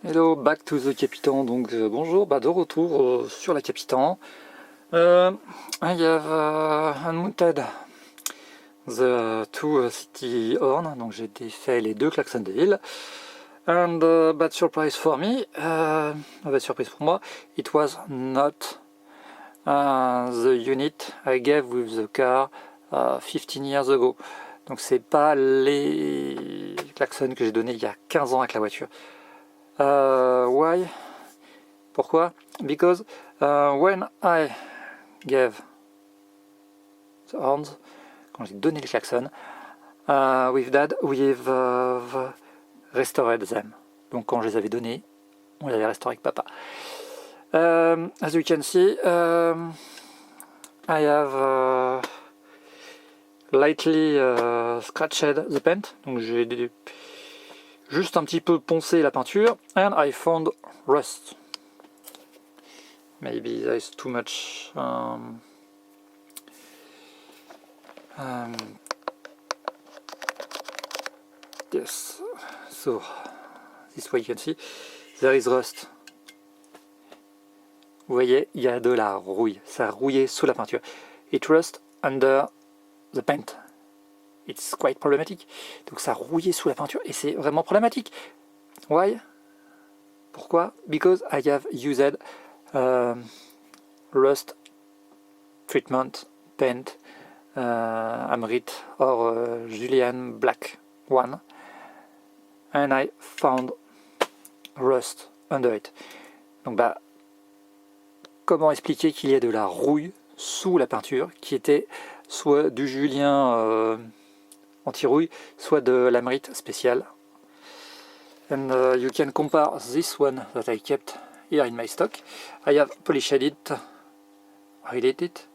Hello, back to the Capitan. Donc bonjour, de retour sur la Capitan. I have unmounted the two city horn. Donc j'ai défait les deux klaxons des villes. And bad surprise for me, mauvaise surprise pour moi, it was not the unit I gave with the car 15 years ago. Donc c'est pas les klaxons que j'ai donné il y a 15 ans avec la voiture. Why? Pourquoi? Because when I gave the horns, quand j'ai donné les klaxons, with dad, we've restored them. Donc quand je les avais donnés, on les avait restaurés avec papa. As you can see, I have lightly scratched the paint. Donc j'ai juste un petit peu poncé la peinture. And I found rust. Maybe there is too much yes, so this way you can see there is rust. Vous voyez, il y a de la rouille, ça a rouillé sous la peinture. It rust under the paint. It's quite problematic. Donc ça a rouillé sous la peinture et c'est vraiment problématique. Why? Pourquoi? Because I have used rust treatment paint Amrit or Julian Black one, and I found rust under it. Donc comment expliquer qu'il y ait de la rouille sous la peinture qui était soit du Julien anti-rouille, soit de l'Amrit spécial. And you can compare this one that I kept here in my stock. I have polished it, highlighted it,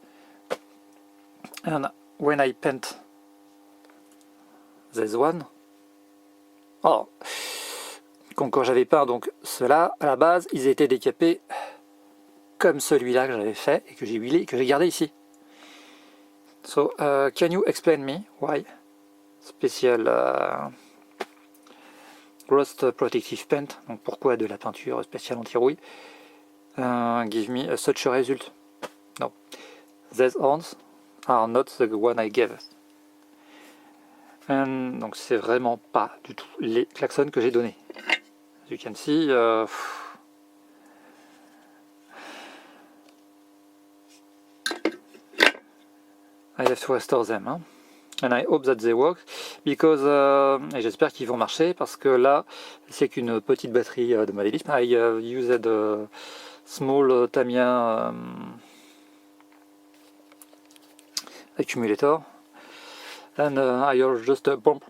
and when I paint this one, quand j'avais peint donc ceux-là, à la base, ils étaient décapés comme celui-là que j'avais fait et que j'ai huilé et que j'ai gardé ici. So, can you explain me why special rust protective paint, donc pourquoi de la peinture spéciale anti-rouille, give me such a result? No, these horns are not the one I gave. And, donc c'est vraiment pas du tout les klaxons que j'ai donnés. As you can see, I have to restore them. Hein. And I hope that they work because et j'espère qu'ils vont marcher parce que là c'est qu'une petite batterie de modélisme. I used a small Tamiya accumulator and I heard just a bump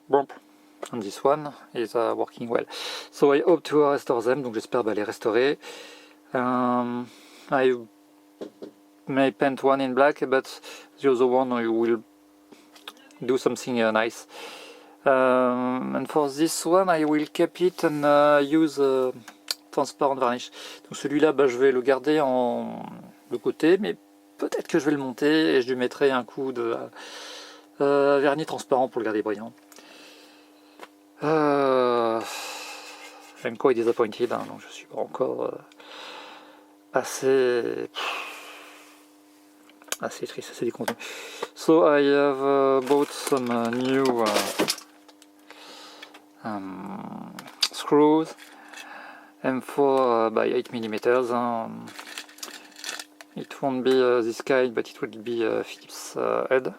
and this one is working well. So I hope to restore them. Donc j'espère les restaurer. I may paint one in black, but the other one I will do something nice. And for this one, I will keep it and use transparent varnish. Donc celui-là, je vais le garder en le côté, mais peut-être que je vais le monter et je lui mettrai un coup de vernis transparent pour le garder brillant. I'm quite disappointed, hein, donc je suis pas encore assez triste, assez décontent. So I have bought some new screws M4 by 8 mm. It won't be this kind, but it will be Philips head.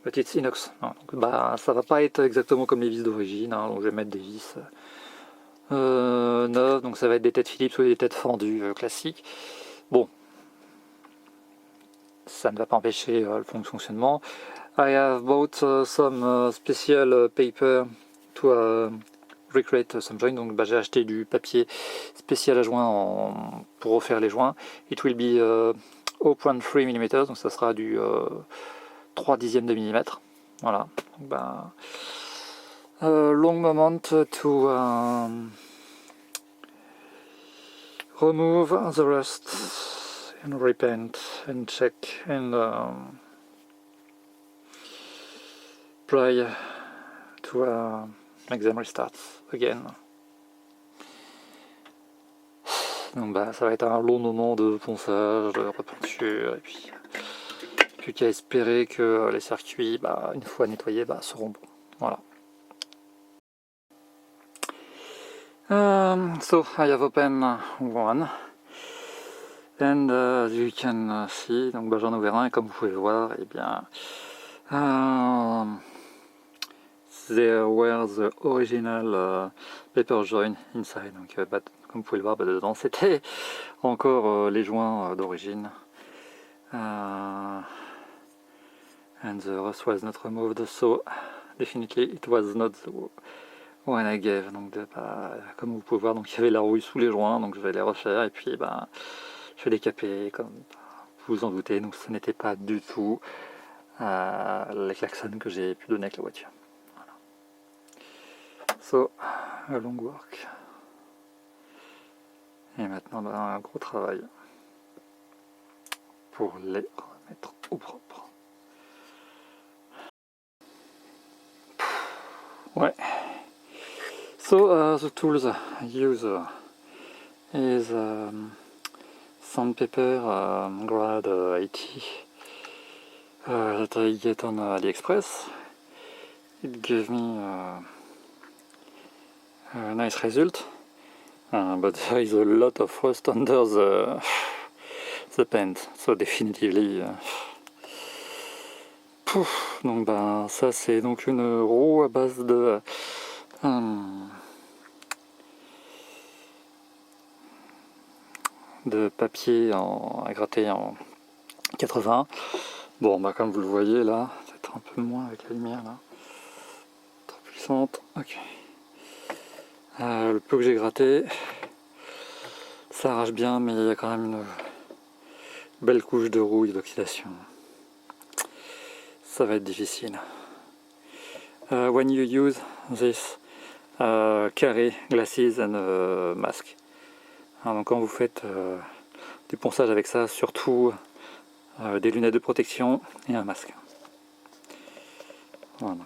But it's inox. Donc, ça va pas être exactement comme les vis d'origine, hein, donc je vais mettre des vis neuves, donc ça va être des têtes Philips ou des têtes fendues classiques. Bon, ça ne va pas empêcher le fonctionnement. I have bought some special paper to recreate some joint. Donc j'ai acheté du papier spécial à joint pour refaire les joints. It will be 0.3 mm, donc ça sera du 3/10 de millimètre. Voilà. Donc, long moment to remove the rust and repaint and check and try to make them restart again. Donc bah, ça va être un long moment de ponçage, de repeinture, et puis plus qu'à espérer que les circuits, bah, une fois nettoyés, bah, seront bons. Voilà. So I have opened one, and as you can see, donc bah, j'en ai ouvert un, et comme vous pouvez voir, et bien there were the original paper joint inside. Donc bah, comme vous pouvez le voir, bah, dedans c'était encore les joints d'origine. And the rest was not removed, so definitely it was not the one I gave. Donc bah, comme vous pouvez voir, donc il y avait la rouille sous les joints, donc je vais les refaire et puis bah, je vais les caper comme vous vous en doutez. Donc ce n'était pas du tout les klaxons que j'ai pu donner avec la voiture. Voilà. So, a long work. Et maintenant bah, un gros travail pour les remettre au propre. Ouais. So the tools I use is sandpaper grade 80 that I get on AliExpress. It gave me a nice result, but there is a lot of rust under the paint, so definitively. Donc ben ça c'est donc une roue à base de papier à gratter en 80. Bon bah comme vous le voyez là, peut-être un peu moins avec la lumière là, trop puissante. Ok. Le peu que j'ai gratté, ça arrache bien, mais il y a quand même une belle couche de rouille d'oxydation. Ça va être difficile. When you use this carry glasses and mask. Alors, donc quand vous faites du ponçage avec ça, surtout des lunettes de protection et un masque. Voilà.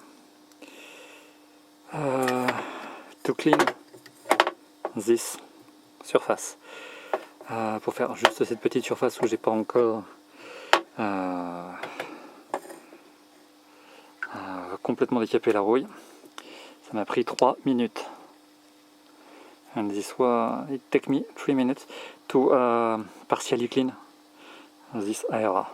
To clean this surface. Pour faire juste cette petite surface où j'ai pas encore complètement décapé la rouille. Ça m'a pris 3 minutes. And this was, it took me 3 minutes to partially clean this area.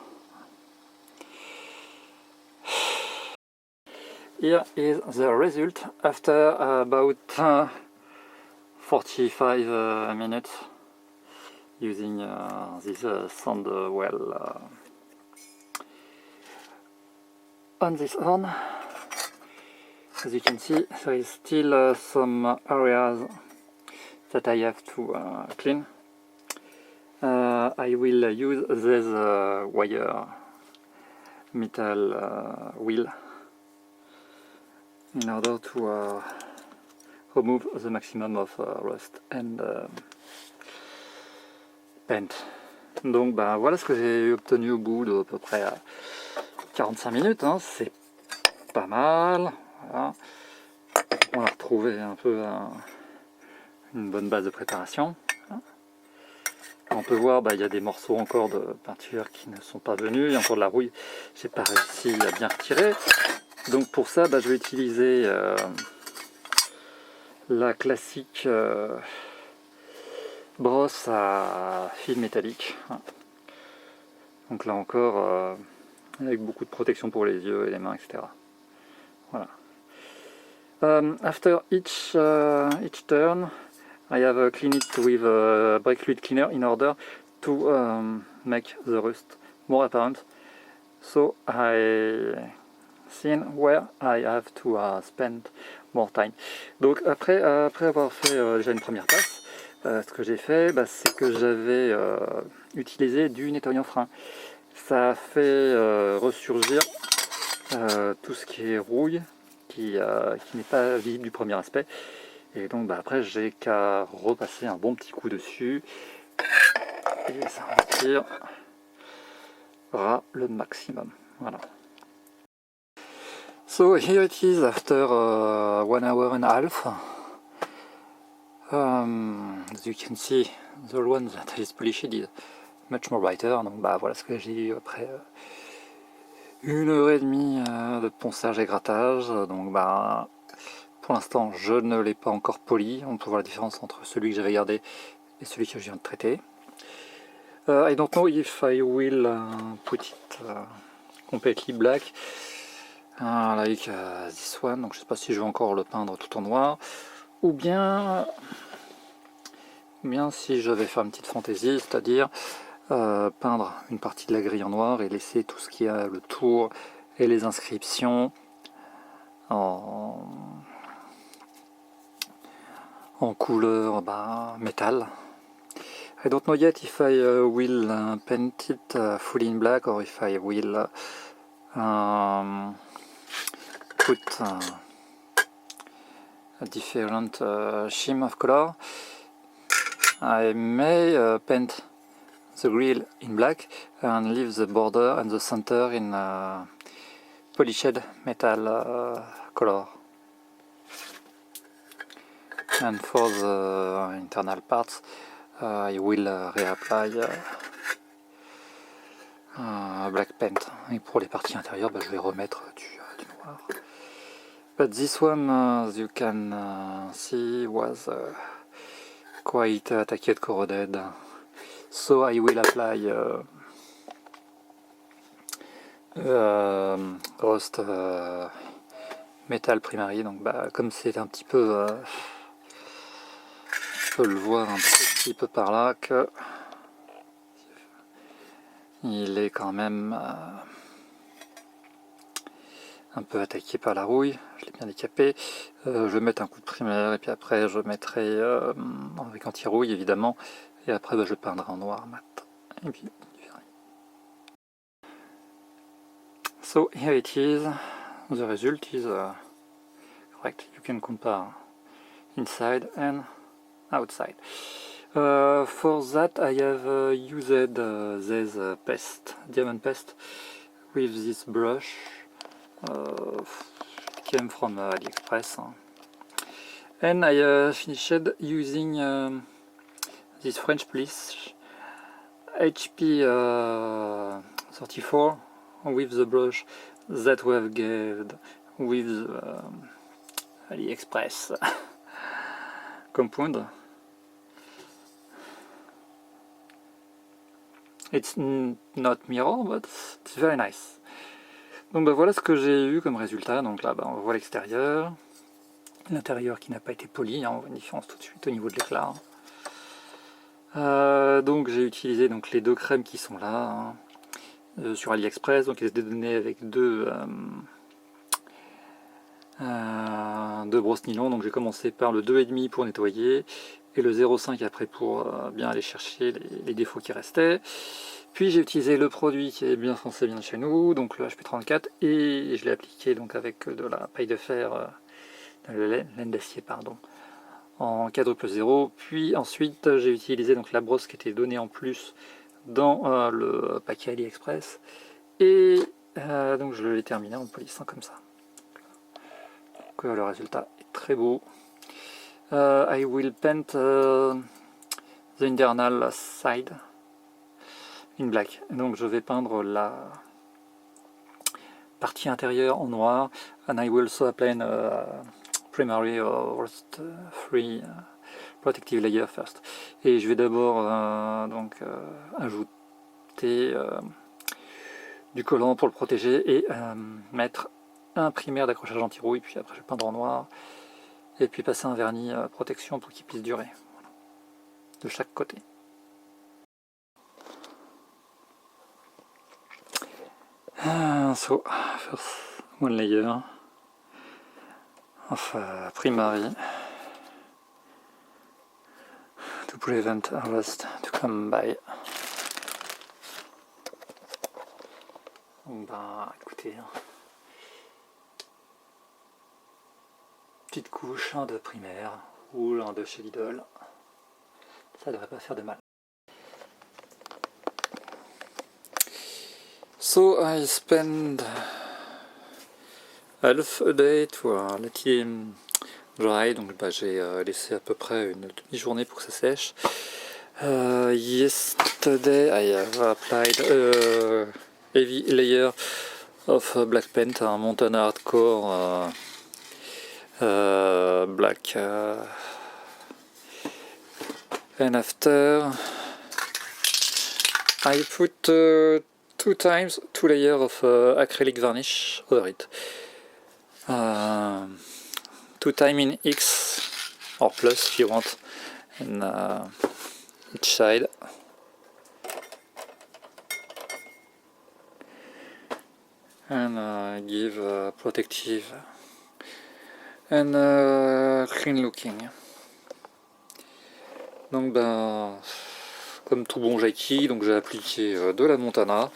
Here is the result after about 45 minutes using this sand well on this horn. As you can see, there is still some areas that I have to clean. I will use this wire metal wheel in order to remove the maximum of rust and paint. Donc bah, voilà ce que j'ai obtenu au bout de à peu près 45 minutes, hein. C'est pas mal. Voilà. On a retrouvé un peu une bonne base de préparation. On peut voir, il y a des morceaux encore de peinture qui ne sont pas venus, il y a encore de la rouille, j'ai pas réussi à bien retirer. Donc pour ça, je vais utiliser la classique brosse à fil métallique. Donc là encore, avec beaucoup de protection pour les yeux et les mains, etc. Voilà. After each turn, I have cleaned it with a brake fluid cleaner in order to make the rust more apparent. So I seen where I have to spend more time. Donc après avoir fait déjà une première passe, ce que j'ai fait, c'est que j'avais utilisé du nettoyant frein. Ça a fait ressurgir tout ce qui est rouille, qui n'est pas visible du premier aspect. Et donc après j'ai qu'à repasser un bon petit coup dessus et ça retirera le maximum. Voilà. So here it is after 1 hour and a half. As you can see, the one that is polished is much more brighter. Donc bah voilà ce que j'ai eu après 1h30 de ponçage et grattage. Donc bah pour l'instant je ne l'ai pas encore poli. On peut voir la différence entre celui que j'avais gardé et celui que je viens de traiter. I don't know if I will put it completely black like this one. Donc je sais pas si je vais encore le peindre tout en noir ou bien si je vais faire une petite fantaisie, c'est-à-dire peindre une partie de la grille en noir et laisser tout ce qui a le tour et les inscriptions en couleur métal. I don't know yet if I will paint it fully in black or if I will put a different shim of color. I may paint the grill in black and leave the border and the center in polished metal color. And for the internal parts, I will reapply black paint. Et pour les parties intérieures, je vais remettre du noir. But this one, as you can see, was quite attacked, corroded. So I will apply rust metal primary. Donc comme c'est un petit peu, je peux le voir un petit peu par là que il est quand même un peu attaqué par la rouille. Je l'ai bien décapé. Je vais mettre un coup de primaire et puis après je mettrai avec anti-rouille évidemment. Et après je peindrai en noir mat. Et puis du vernis. So here it is. The result is correct. You can compare inside and outside. For that I have used this diamond paste with this brush. It came from AliExpress. And I finished using this French polish HP 34 with the brush that we have gained with AliExpress compound. It's not mirror, but it's very nice. Donc voilà ce que j'ai eu comme résultat. Donc là on voit l'extérieur, l'intérieur qui n'a pas été poli, on voit une différence tout de suite au niveau de l'éclat. Donc j'ai utilisé les deux crèmes qui sont là sur AliExpress, donc ils étaient donnés avec deux brosses nylon. Donc j'ai commencé par le 2,5 pour nettoyer et le 0,5 après pour bien aller chercher les défauts qui restaient. Puis j'ai utilisé le produit qui est bien français, bien chez nous, donc le HP34, et je l'ai appliqué donc avec de la paille de fer, laine d'acier pardon, en quadruple 0. Puis ensuite j'ai utilisé la brosse qui était donnée en plus dans le paquet AliExpress, et donc je l'ai terminé en polissant comme ça. Donc le résultat est très beau. I will paint the internal side in black. Donc je vais peindre la partie intérieure en noir, and I will also apply primary rust free protective layer first. Et je vais d'abord ajouter du collant pour le protéger et mettre un primaire d'accrochage anti-rouille, puis après je vais peindre en noir et puis passer un vernis protection pour qu'il puisse durer, voilà, de chaque côté. So first one layer of primary to prevent rust to come by. Écoutez, petite couche de primaire ou de chez Lidl, ça devrait pas faire de mal. So I spend half a day to let him dry, donc bah, j'ai laissé à peu près une demi-journée pour que ça sèche. Yesterday I have applied a heavy layer of black paint, un Montana Hardcore black, and after I put 2 layers of acrylic varnish over it. 2 times in X or plus if you want, and each side. And give protective and clean looking. Donc ben, comme tout bon Jackie, donc j'ai appliqué de la Montana,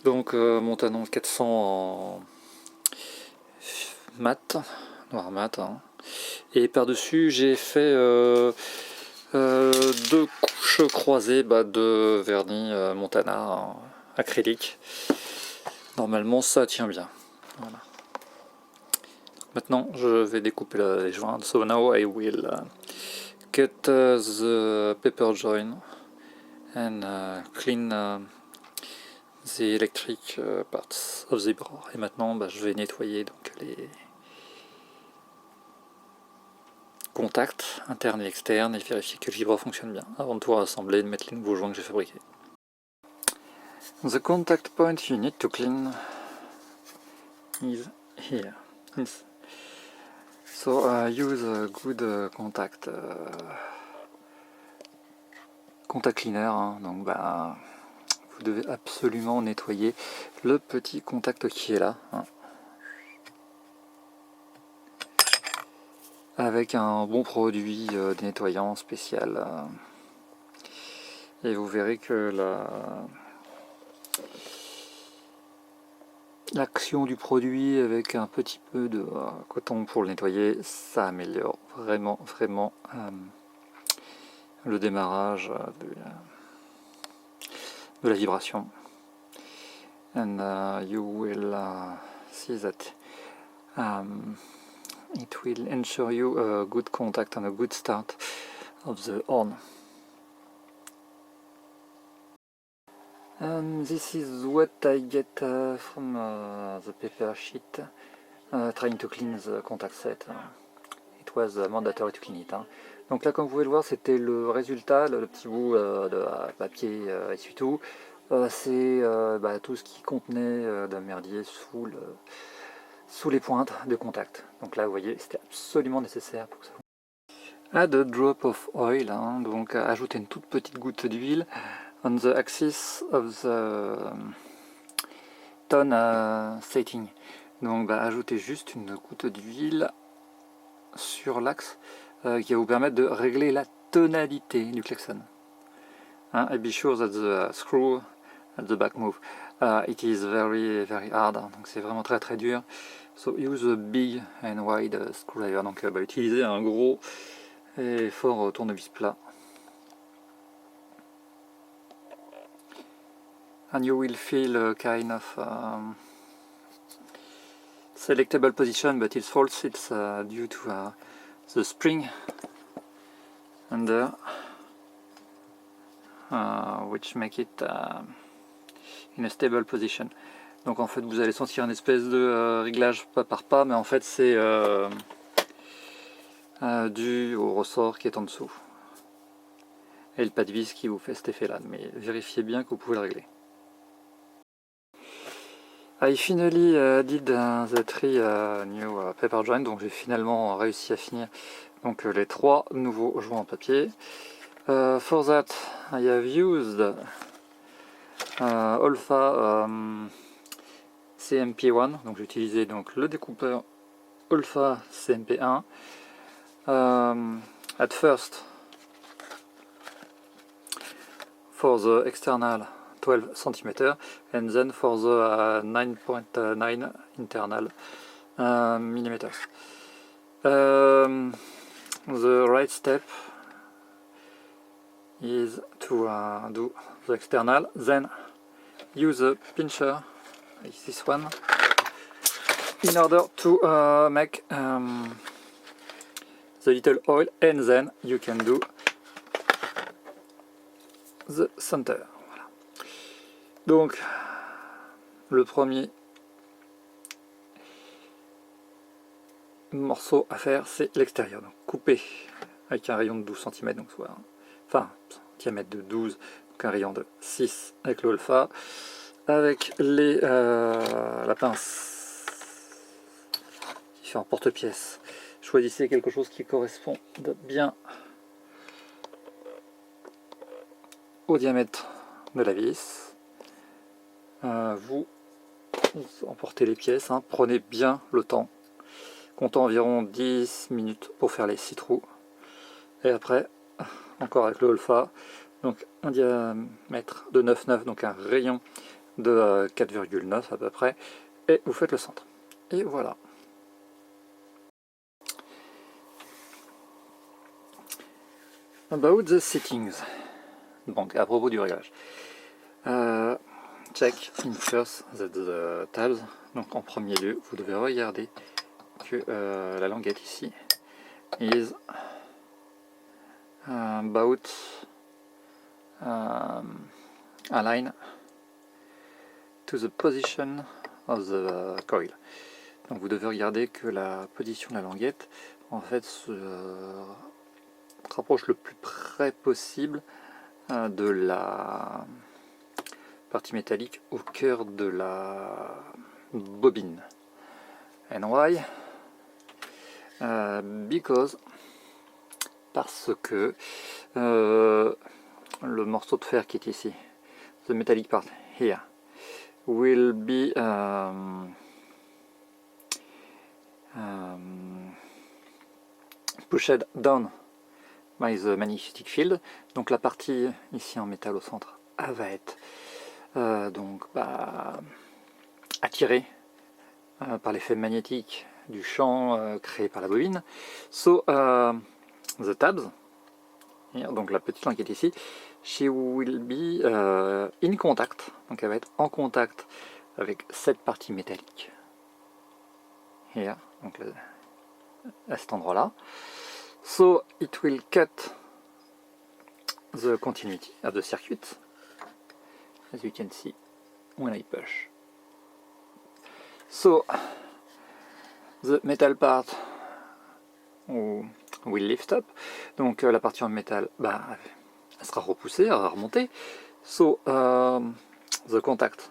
donc Montana 400 en mat, noir mat, hein. Et par dessus j'ai fait 2 couches croisées de vernis Montana acrylique. Normalement ça tient bien. Voilà. Maintenant je vais découper les joints. So now I will cut the paper joint and clean the electric parts of the board. Et maintenant je vais nettoyer donc les contacts internes et externes et vérifier que le vibra fonctionne bien avant de tout rassembler et de mettre les nouveaux joints que j'ai fabriqués. The contact point you need to clean is here. So use a good contact cleaner, hein. Donc vous devez absolument nettoyer le petit contact qui est là, hein, avec un bon produit nettoyant spécial, et vous verrez que l'action du produit avec un petit peu de coton pour le nettoyer, ça améliore vraiment le démarrage de la vibration. And you will see that it will ensure you a good contact and a good start of the horn. This is what I get from the paper sheet trying to clean the contact set. It was mandatory to clean it, hein. Donc là, comme vous pouvez le voir, c'était le résultat, le petit bout de papier essuie-tout. C'est tout ce qui contenait d'un merdier sous les pointes de contact. Donc là, vous voyez, c'était absolument nécessaire pour que ça fonctionne. Add a drop of oil, hein, donc ajouter une toute petite goutte d'huile on the axis of the tone setting. Donc ajoutez juste une goutte d'huile sur l'axe qui va vous permettre de régler la tonalité du klaxon. And be sure that the screw at the back move. It is very hard, hein, donc c'est vraiment très dur. So use a big and wide screwdriver. Donc utilisez un gros et fort tournevis plat. And you will feel a kind of selectable position, but it's false. It's due to the spring under, which make it in a stable position. Donc en fait vous allez sentir une espèce de réglage pas par pas, mais en fait c'est dû au ressort qui est en dessous et le pas de vis qui vous fait cet effet là, mais vérifiez bien que vous pouvez le régler. I finally did the 3 new paper joint, donc j'ai finalement réussi à finir donc les 3 nouveaux joints en papier. For that I have used Olfa CMP1, donc j'ai utilisé donc le découpeur Olfa CMP1. At first for the external 12 cm and then for the 9.9 internal millimeters. The right step is to do the external, then use a pincher like this one in order to make the little oil, and then you can do the center. Voilà. Donc le premier morceau à faire, c'est l'extérieur. Donc couper avec un rayon de 12 cm, donc soit, enfin diamètre de 12, donc un rayon de 6 avec le alpha, avec la pince qui fait un porte-pièce. Choisissez quelque chose qui correspond bien au diamètre de la vis. Vous emportez les pièces, hein, prenez bien le temps. Comptez environ 10 minutes pour faire les 6 trous. Et après, encore avec le alpha, donc un diamètre de 9,9, donc un rayon de 4,9 à peu près, et vous faites le centre. Et voilà. About the settings. Donc à propos du réglage. Check in first the tabs. Donc en premier lieu, vous devez regarder que la languette ici is about align to the position of the coil. Donc vous devez regarder que la position de la languette en fait se rapproche le plus près possible de la partie métallique au cœur de la bobine. And why? Parce que le morceau de fer qui est ici, the metallic part here, will be pushed down by the magnetic field. Donc la partie ici en métal au centre, elle va être attirée par l'effet magnétique du champ créé par la bobine. So the tabs, donc la petite languette ici, she will be in contact, donc elle va être en contact avec cette partie métallique, here, donc à cet endroit là. So it will cut the continuity of the circuit, as you can see when I push. So the metal part will lift up, donc la partie en métal, elle sera repoussée, elle va remonter. So the contact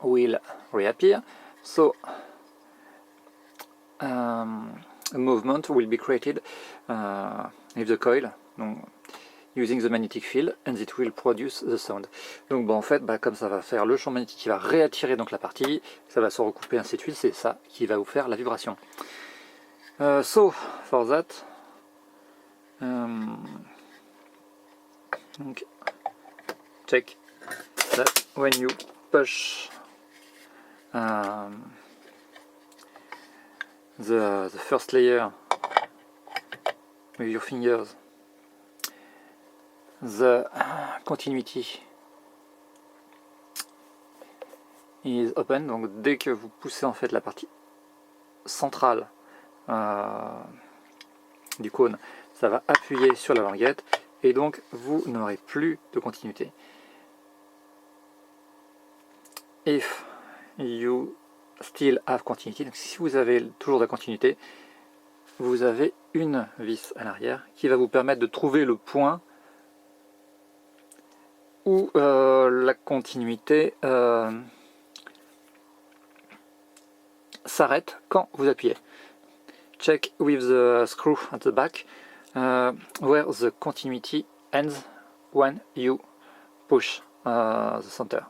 will reappear. So a movement will be created with the coil, donc, using the magnetic field, and it will produce the sound. Donc en fait, comme ça va faire le champ magnétique qui va réattirer donc la partie, ça va se recouper ainsi de suite, c'est ça qui va vous faire la vibration. So for that, donc check that when you push the first layer with your fingers, the continuity is open, donc dès que vous poussez en fait la partie centrale du cône, ça va appuyer sur la languette et donc vous n'aurez plus de continuité. If you still have continuity, donc si vous avez toujours de la continuité, vous avez une vis à l'arrière qui va vous permettre de trouver le point où la continuité s'arrête quand vous appuyez. Check with the screw at the back where the continuity ends when you push the center.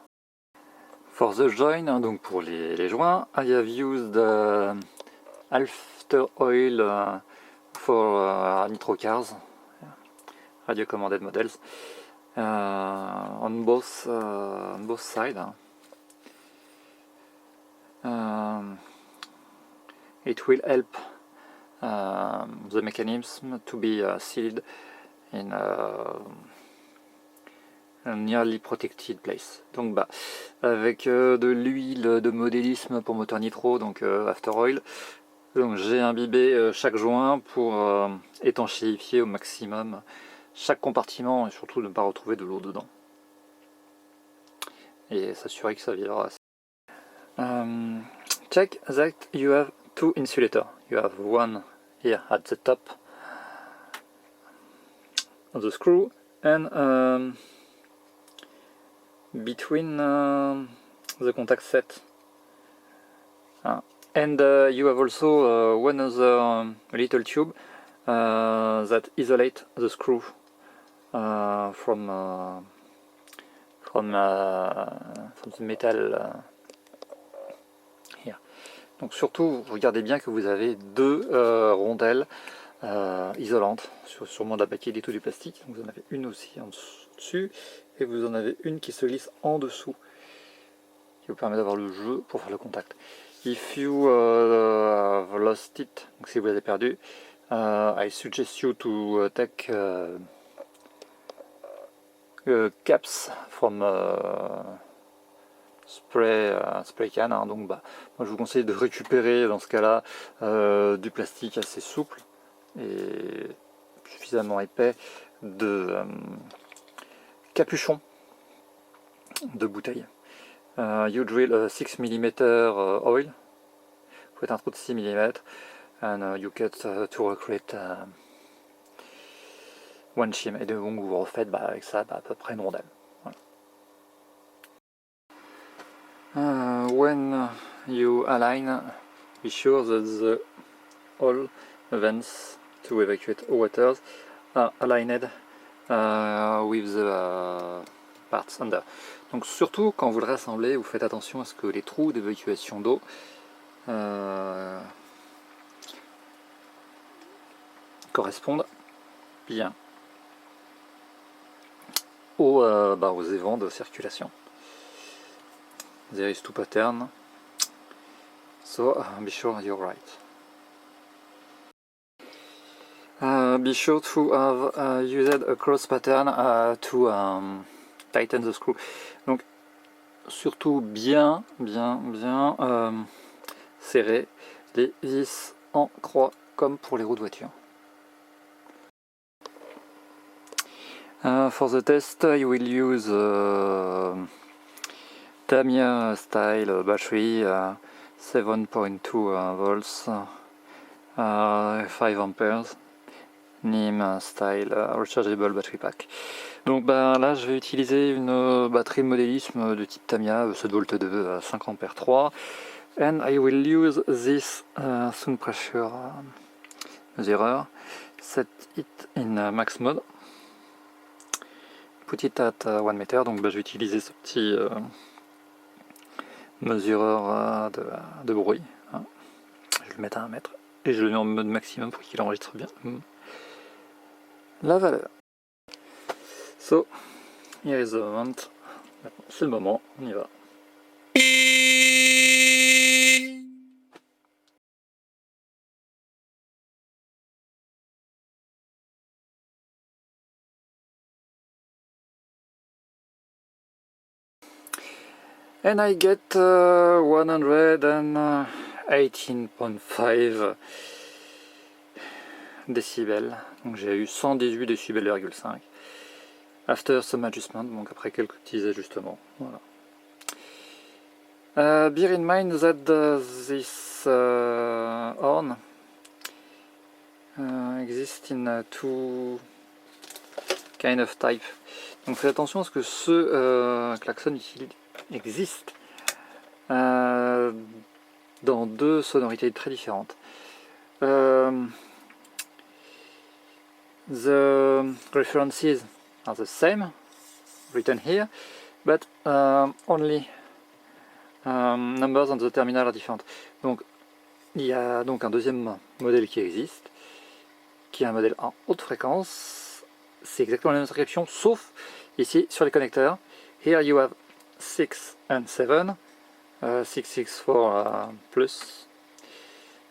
For the join, donc pour les joints, I have used after oil for nitro cars, radio commanded models, on both sides. It will help the mechanism to be sealed in a nearly protected place. Donc avec de l'huile de modélisme pour moteur nitro, donc after oil, Donc j'ai imbibé chaque joint pour étanchéifier au maximum chaque compartiment et surtout ne pas retrouver de l'eau dedans. Et s'assurer que ça vivra. Check that you have two insulators. You have one here at the top of the screw and between the contact set. And you have also one other little tube that isolate the screw from the metal here. Donc surtout, regardez bien que vous avez deux rondelles isolantes, sûrement de la baquette et tout du plastique. Donc vous en avez une aussi en dessus et vous en avez une qui se glisse en dessous, qui vous permet d'avoir le jeu pour faire le contact. If you have lost it, donc si vous l'avez perdu, I suggest you to take caps from spray can. Hein, donc moi je vous conseille de récupérer dans ce cas-là du plastique assez souple et suffisamment épais de capuchon de bouteille. You drill a 6 mm oil. Vous faites un trou de 6 mm and you cut to recreate one shim. Et donc vous refaites avec ça à peu près une rondelle. Voilà. When you align, be sure that all vents to evacuate waters are aligned with the parts under. Donc surtout quand vous le rassemblez, vous faites attention à ce que les trous d'évacuation d'eau correspondent bien aux évents de circulation. There is two patterns, so be sure you're right. Be sure to have used a cross pattern to tighten the screw. Donc surtout bien serrer les vis en croix comme pour les roues de voiture. For the test, you will use Tamiya style battery, 7.2 volts, 5 amperes, NIM style rechargeable battery pack. Donc là je vais utiliser une batterie de modélisme de type Tamiya 7V 2 5 ampères 3 and I will use this sound pressure measurer, set it in max mode, put it at 1 meter. Donc je vais utiliser ce petit mesureur de bruit, hein. Je vais le mettre à 1 mètre et je le mets en mode maximum pour qu'il enregistre bien la valeur. So, here is the moment. C'est le moment, on y va. And I get 118.5 décibels. Donc j'ai eu 118 décibels,5 after some adjustment, donc après quelques petits ajustements. Voilà. Bear in mind that this horn exists in two kind of type. Donc faites attention à ce que ce klaxon existe dans deux sonorités très différentes. The references are the same, written here, but only numbers on the terminal are different. Donc il y a donc un deuxième modèle qui existe, qui est un modèle en haute fréquence. C'est exactement la même inscription, sauf ici sur les connecteurs. Here you have 6 and 7, 6 for plus,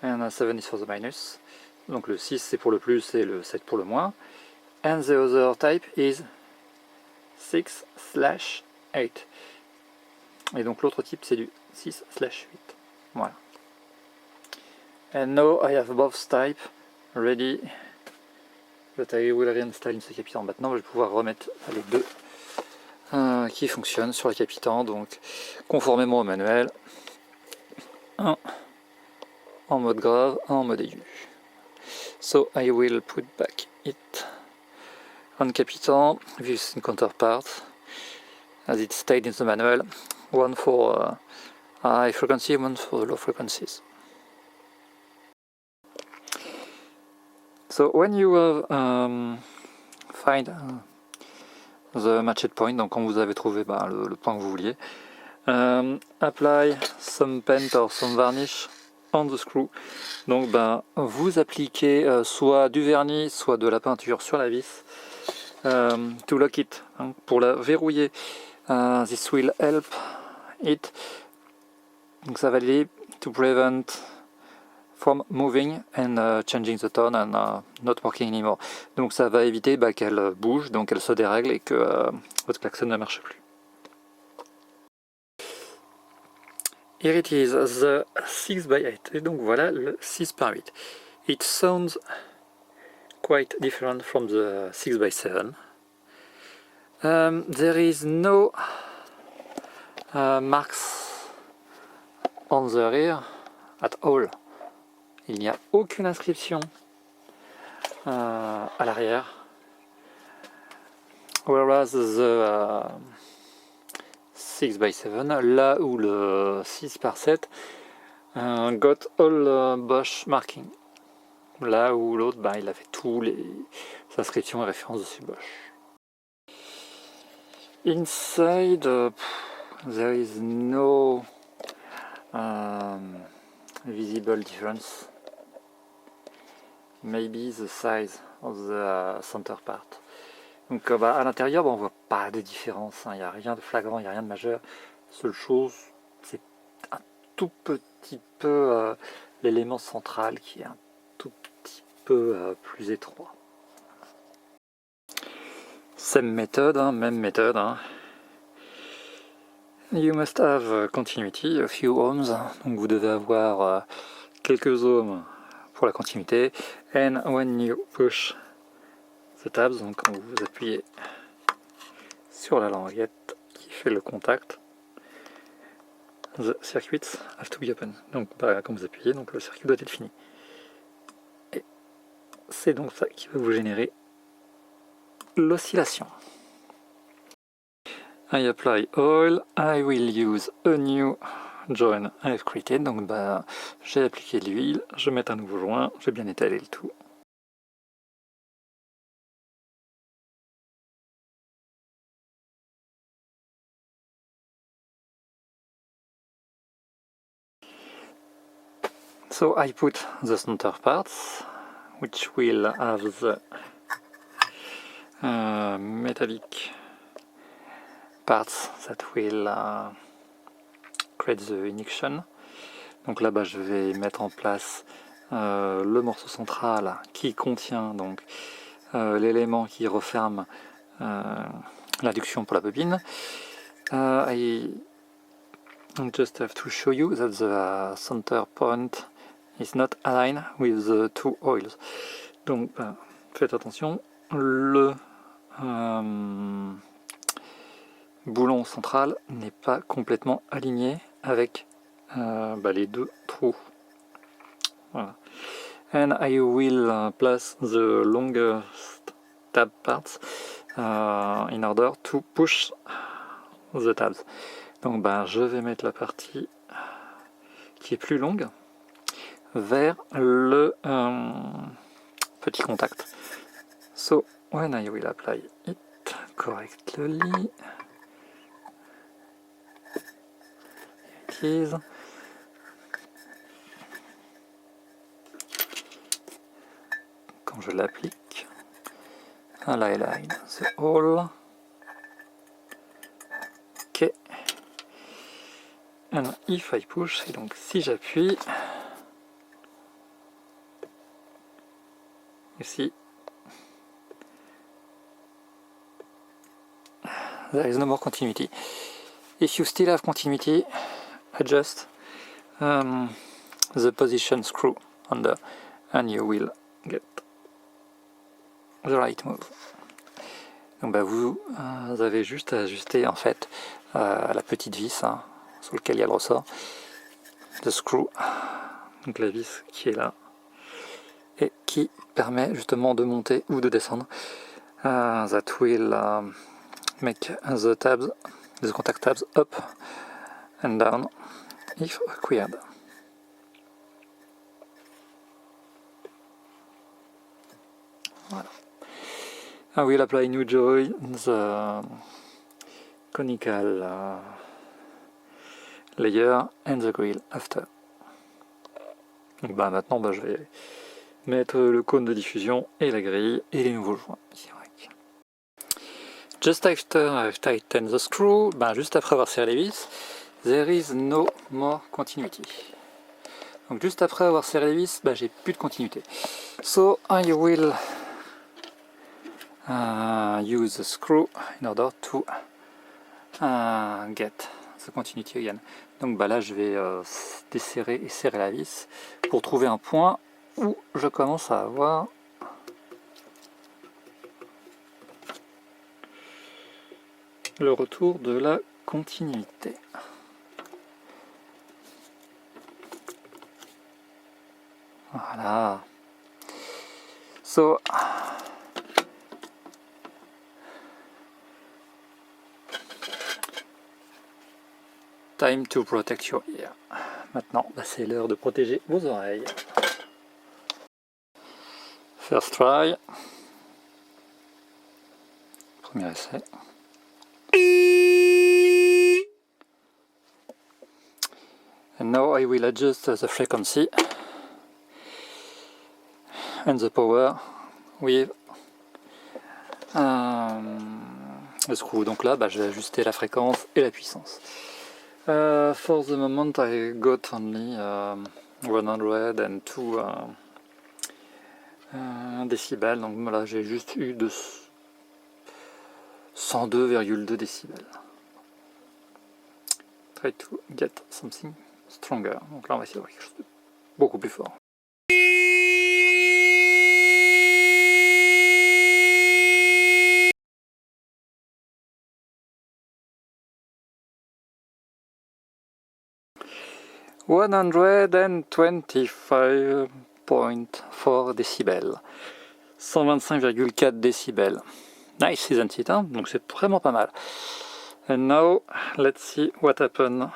and 7 is for the minus. Donc le 6 c'est pour le plus et le 7 pour le moins. And the other type is 6/8. Et donc l'autre type c'est du 6/8. Voilà. And now I have both type ready, that I will reinstall in ce capitan. Maintenant je vais pouvoir remettre les deux qui fonctionnent sur le capitan, donc conformément au manuel. Un en mode grave, un en mode aigu. So I will put back it on capitan with counterparts as it stated in the manual, one for high frequency, one for the low frequencies. So when you find the matched point, donc quand vous avez trouvé le point que vous vouliez, apply some paint or some varnish on the screw. Donc vous appliquez soit du vernis, soit de la peinture sur la vis to lock it, hein, pour la verrouiller. This will help it. Donc ça va l'aider to prevent from moving and changing the tone and not working anymore. Donc ça va éviter qu'elle bouge, donc elle se dérègle et que votre klaxon ne marche plus. Here it is, the 6x8. Et donc voilà le 6x8. It sounds quite different from the 6x7. There is no marks on the rear at all. Il n'y a aucune inscription à l'arrière. Whereas the 6x7, là où le 6x7 got all Bosch marking. Là où l'autre, il avait tous les inscriptions et références dessus Bosch. Inside, there is no visible difference. Maybe the size of the center part. Donc à l'intérieur, on voit pas de différence, il n'y a rien de flagrant, il n'y a rien de majeur. Seule chose, c'est un tout petit peu l'élément central qui est un tout petit peu plus étroit. Same method, même méthode. You must have continuity, a few ohms. Donc vous devez avoir quelques ohms pour la continuité. And when you push the tabs, donc quand vous appuyez sur la languette qui fait le contact, the circuits have to be open. Donc quand vous appuyez, donc le circuit doit être fini. Et c'est donc ça qui va vous générer l'oscillation. I apply oil, I will use a new joint I've created. Donc j'ai appliqué l'huile, je vais mettre un nouveau joint, je vais bien étaler le tout. So I put the center parts, which will have the metallic parts that will create the ignition. Donc là je vais mettre en place le morceau central qui contient donc l'élément qui referme l'induction pour la bobine. I just have to show you that the center point is not aligned with the two oils. Donc faites attention, le boulon central n'est pas complètement aligné avec les deux trous. Voilà. And I will place the longest tab parts in order to push the tabs. Donc je vais mettre la partie qui est plus longue vers le petit contact. So when I will apply it correctly, it is. Quand je l'applique, I align the hole. Ok. And if I push, et donc si j'appuie, ici, there is no more continuity. If you still have continuity, adjust the position screw under and you will get the right move. Donc bah, vous avez juste à ajuster en fait la petite vis hein, sur laquelle il y a le ressort, the screw, donc la vis qui est là et qui permet justement de monter ou de descendre. That will make the tabs, the contact tabs up and down if required. Voilà. I will apply new joy, the conical layer and the grill after. Donc bah, maintenant bah, je vais mettre le cône de diffusion et la grille et les nouveaux joints. Just after I've tightened the screw, bah, juste après avoir serré les vis, there is no more continuity. Donc juste après avoir serré les vis, bah, j'ai plus de continuité. So I will use the screw in order to get the continuity again. Donc bah, là je vais desserrer et serrer la vis pour trouver un point où je commence à avoir le retour de la continuité. Voilà. So time to protect your ear. Maintenant, bah, c'est l'heure de protéger vos oreilles. First try. Premier essai. And now I will adjust the frequency and the power with le screw. Donc là, bah, je vais ajuster la fréquence et la puissance. For the moment, I got only 102 décibels. Donc là, j'ai juste eu de 102,2 décibels. Try to get something stronger. Donc là, on va essayer de quelque chose de beaucoup plus fort. $125.4 décibels. 125,4 décibels. Nice, isn't it? Hein? Donc c'est vraiment pas mal. And now, let's see what happens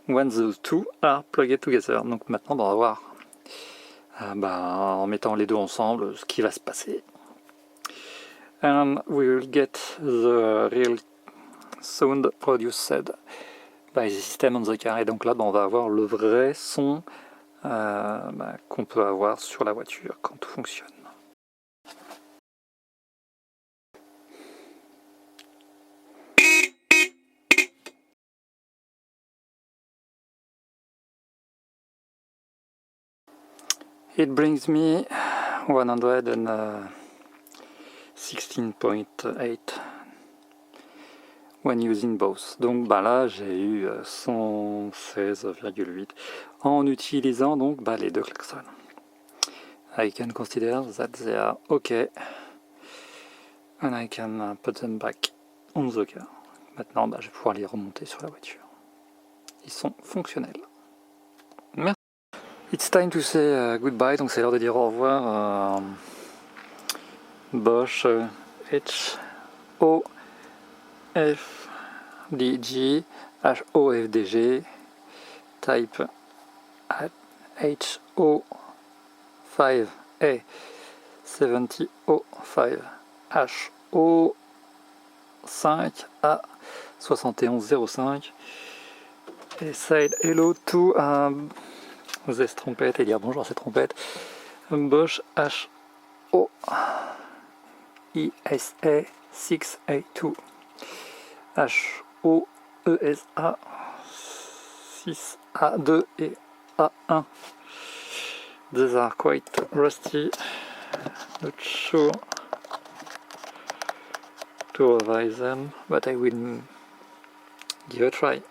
when those two are plugged together. Donc maintenant, on va voir en mettant les deux ensemble ce qui va se passer. And we will get the real sound produced by the system on the car. Et donc là, on va avoir le vrai son qu'on peut avoir sur la voiture quand tout fonctionne. It brings me 116.8 when using both. Donc là j'ai eu 116,8 en utilisant donc les deux klaxons. I can consider that they are okay and I can put them back on the car. Maintenant je vais pouvoir les remonter sur la voiture. Ils sont fonctionnels. Merci. It's time to say goodbye, donc c'est l'heure de dire au revoir. Bosch HOFDG HOFDG type HO5A 7005 HO5A 7105 et said hello to this trompette et dire bonjour à cette trompette. Bosch HO ISA 6A2 HOESA 6A2 et A1. These are quite rusty, not sure to revise them, but I will give a try.